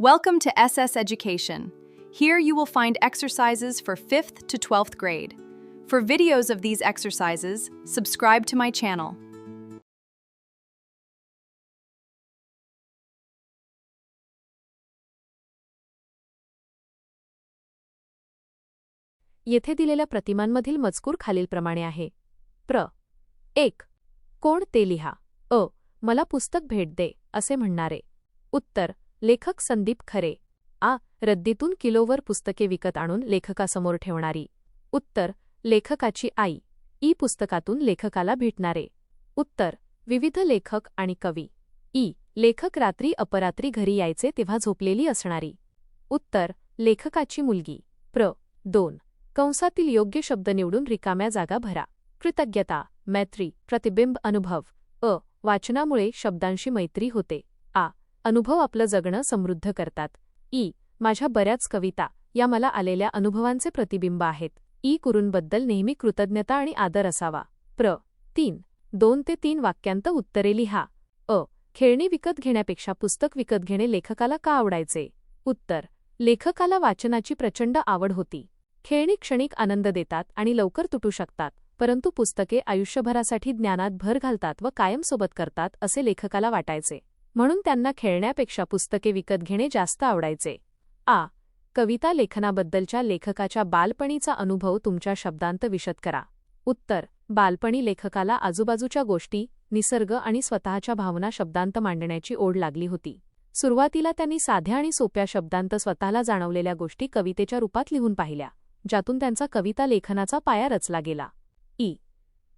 Welcome to SS Education. Here you will find exercises for 5th to 12th grade. For videos of these exercises, subscribe to my channel. येथे दिलेल्या प्रतिमांमधील मजकूर खालीलप्रमाणे आहे. 1. कोण ते लिहा. मला पुस्तक भेट दे असे म्हणणारे. उत्तर लेखक संदीप खरे. रद्दीतून किलोवर पुस्तके विकत आणून लेखकासमोर ठेवणारी. उत्तर लेखकाची आई. पुस्तकातून लेखकाला भेटणारे. उत्तर विविध लेखक आणि कवी. लेखक रात्री अपरात्री घरी यायचे तेव्हा झोपलेली असणारी. उत्तर लेखकाची मुलगी. 2. कंसातील योग्य शब्द निवडून रिकाम्या जागा भरा. कृतज्ञता, मैत्री, प्रतिबिंब, अनुभव. वाचनामुळे शब्दांशी मैत्री होते. अनुभव आपलं जगणं समृद्ध करतात. माझ्या बऱ्याच कविता या मला आलेल्या अनुभवांचे प्रतिबिंब आहेत. कुरूंबद्दल नेहमी कृतज्ञता आणि आदर असावा. 3. 2 ते 3 वाक्यांत उत्तरे लिहा. खेळणी विकत घेण्यापेक्षा पुस्तक विकत घेणे लेखकाला का आवडायचे? उत्तर लेखकाला वाचनाची प्रचंड आवड होती. खेळणी क्षणिक आनंद देतात आणि लवकर तुटू शकतात, परंतु पुस्तके आयुष्यभरासाठी ज्ञानात भर घालतात व कायमसोबत करतात असे लेखकाला वाटायचे. म्हणून त्यांना खेळण्यापेक्षा पुस्तके विकत घेणे जास्त आवडायचे. कविता लेखनाबद्दलच्या लेखकाच्या बालपणीचा अनुभव तुमच्या शब्दांत विशद करा. उत्तर बालपणी लेखकाला आजूबाजूच्या गोष्टी, निसर्ग आणि स्वतःच्या भावना शब्दांत मांडण्याची ओढ लागली होती. सुरुवातीला त्यांनी साध्या आणि सोप्या शब्दांत स्वतःला जाणवलेल्या गोष्टी कवितेच्या रूपात लिहून पाहिल्या, ज्यातून त्यांचा कविता लेखनाचा पाया रचला गेला.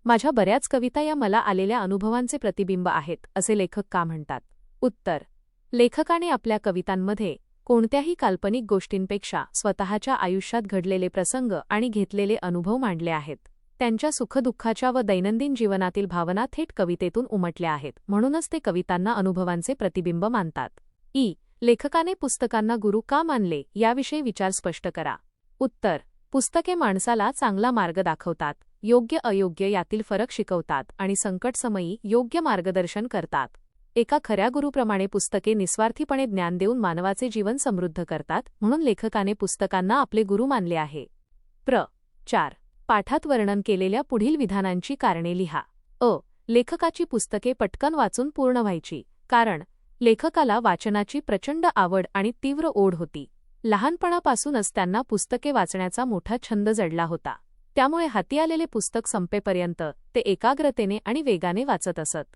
माझ्या बऱ्याच कविता या मला आलेल्या अनुभवांचे प्रतिबिंब आहेत असे लेखक का म्हणतात? उत्तर लेखकाने आपल्या कवितांमध्ये कोणत्याही काल्पनिक गोष्टींपेक्षा स्वतःच्या आयुष्यात घडलेले प्रसंग आणि घेतलेले अनुभव मांडले आहेत. त्यांच्या सुखदुःखाच्या व दैनंदिन जीवनातील भावना थेट कवितेतून उमटल्या आहेत, म्हणूनच ते कवितांना अनुभवांचे प्रतिबिंब मानतात. लेखकाने पुस्तकांना गुरु का मानले याविषयी विचार स्पष्ट करा. उत्तर पुस्तके माणसाला चांगला मार्ग दाखवतात, योग्य अयोग्य यातील फरक शिकवतात आणि संकटसमयी योग्य मार्गदर्शन करतात. एका खऱ्या गुरुप्रमाणे पुस्तके निस्वार्थीपणे ज्ञान देऊन मानवाचे जीवन समृद्ध करतात, म्हणून लेखकाने पुस्तकांना आपले गुरु मानले आहे. 4. पाठात वर्णन केलेल्या पुढील विधानांची कारणे लिहा. लेखकाची पुस्तके पटकन वाचून पूर्ण व्हायची, कारण लेखकाला वाचनाची प्रचंड आवड आणि तीव्र ओढ होती. लहानपणापासूनच त्यांना पुस्तके वाचण्याचा मोठा छंद जडला होता. त्यामुळे हाती आलेले पुस्तक संपेपर्यंत ते एकाग्रतेने आणि वेगाने वाचत असत.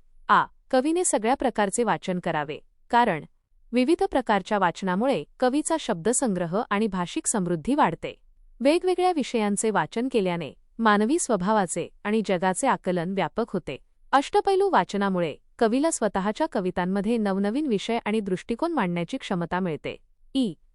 कवीने सगळ्या प्रकारचे वाचन करावे, कारण विविध प्रकारच्या वाचनामुळे कवीचा शब्दसंग्रह आणि भाषिक समृद्धी वाढते. वेगवेगळ्या विषयांचे वाचन केल्याने मानवी स्वभावाचे आणि जगाचे आकलन व्यापक होते. अष्टपैलू वाचनामुळे कवीला स्वतःच्या कवितांमध्ये नवनवीन विषय आणि दृष्टिकोन मांडण्याची क्षमता मिळते.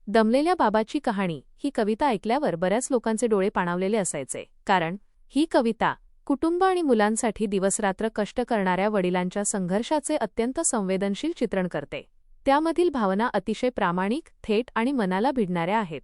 दमलेल्या बाबाची कहाणी ही कविता ऐकल्यावर बऱ्याच लोकांचे डोळे पाणावलेले असायचे, कारण ही कविता कुटुंब आणि मुलांसाठी दिवसरात्र कष्ट करणाऱ्या वडिलांच्या संघर्षाचे अत्यंत संवेदनशील चित्रण करते. त्यामधील भावना अतिशय प्रामाणिक, थेट आणि मनाला भिडणाऱ्या आहेत.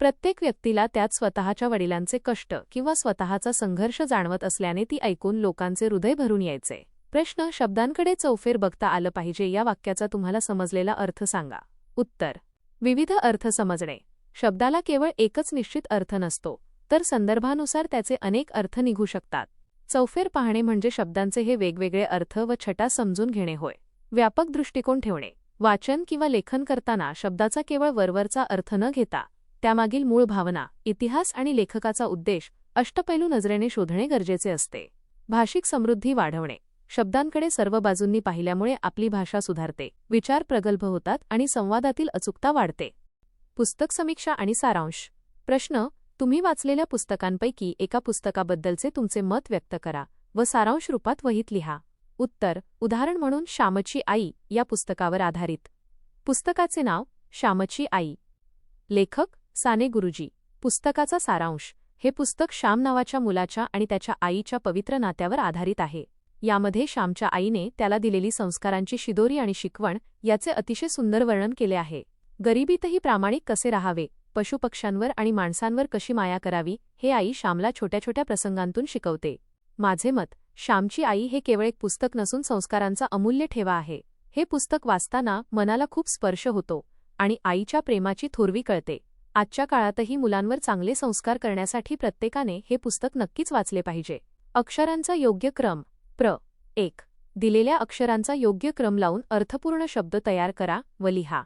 प्रत्येक व्यक्तीला त्यात स्वतःच्या वडिलांचे कष्ट किंवा स्वतःचा संघर्ष जाणवत असल्याने ती ऐकून लोकांचे हृदय भरून यायचे. प्रश्न: शब्दांकडे चौफेर बघता आलं पाहिजे या वाक्याचा तुम्हाला समजलेला अर्थ सांगा. उत्तर विविध अर्थ समजणे. शब्दाला केवळ एकच निश्चित अर्थ नसतो, तर संदर्भानुसार त्याचे अनेक अर्थ निघू शकतात. चौफेर पाहणे म्हणजे शब्दांचे हे वेगवेगळे अर्थ व छटा समजून घेणे होय. व्यापक दृष्टिकोन ठेवणे. वाचन किंवा लेखन करताना शब्दाचा केवळ वरवरचा अर्थ न घेता त्यामागील मूळ भावना, इतिहास आणि लेखकाचा उद्देश अष्टपैलू नजरेने शोधणे गरजेचे असते. भाषिक समृद्धी वाढवणे. शब्दांकडे सर्व बाजूंनी पाहिल्यामुळे आपली भाषा सुधारते, विचार प्रगल्भ होतात आणि संवादातील अचूकता वाढते. पुस्तक समीक्षा आणि सारांश. प्रश्न: तुम्ही वाचलेल्या पुस्तकांपैकी एका पुस्तकाबद्दलचे तुमचे मत व्यक्त करा व सारांश रूपात वहीत लिहा. उत्तर उदाहरण म्हणून श्यामची आई या पुस्तकावर आधारित. पुस्तकाचे नाव: श्यामची आई. लेखक: साने गुरुजी. पुस्तकाचा सारांश: हे पुस्तक श्याम नावाच्या मुलाच्या आणि त्याच्या आईच्या पवित्र नात्यावर आधारित आहे. यामध्ये श्यामच्या आईने त्याला दिलेली संस्कारांची शिदोरी आणि शिकवण याचे अतिशय सुंदर वर्णन केले आहे. गरिबीतही प्रामाणिक कसे राहावे, पशुपक्ष्यांवर आणि माणसांवर कशी माया करावी हे आई श्यामला छोट्या छोट्या प्रसंगांतून शिकवते. माझे मत: श्यामची आई हे केवळ एक पुस्तक नसून संस्कारांचा अमूल्य ठेवा आहे. हे पुस्तक वाचताना मनाला खूप स्पर्श होतो आणि आईच्या प्रेमाची थोरवी कळते. आजच्या काळातही मुलांवर चांगले संस्कार करण्यासाठी प्रत्येकाने हे पुस्तक नक्कीच वाचले पाहिजे. अक्षरांचा योग्य क्रम. 1. दिलेल्या अक्षरांचा योग्य क्रम लावून अर्थपूर्ण शब्द तयार करा व लिहा.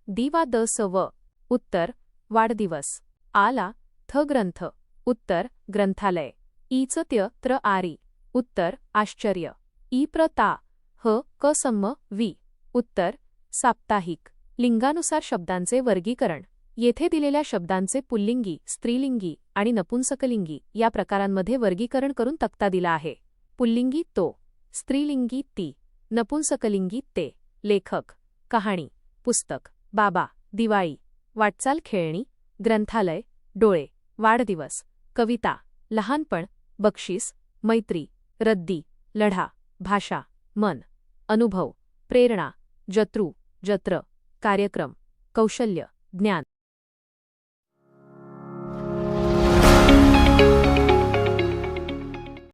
दी वा द स व. उत्तर वाढदिवस. आला थ ग्रंथ. उत्तर ग्रंथालय. ईच त्य त्र आरी. उत्तर आश्चर्य. ई प्र ता ह क सम्म वि. उत्तर साप्ताहिक. लिंगानुसार शब्दांचे वर्गीकरण. येथे दिलेल्या शब्दांचे पुल्लिंगी, स्त्रीलिंगी आणि नपुंसकलिंगी या प्रकारांमध्ये वर्गीकरण करून तक्ता दिला आहे. पुल्लिंगी तो, स्त्रीलिंगी ती, नपुंसकलिंगी ते. लेखक, कहाणी, पुस्तक, बाबा, दिवाळी, वाटचाल खेळणी, ग्रंथालय, डोळे, वाढदिवस, कविता, लहानपण, बक्षीस, मैत्री, रद्दी, लढा, भाषा, मन, अनुभव, प्रेरणा, जत्रू, जत्र, कार्यक्रम, कौशल्य, ज्ञान.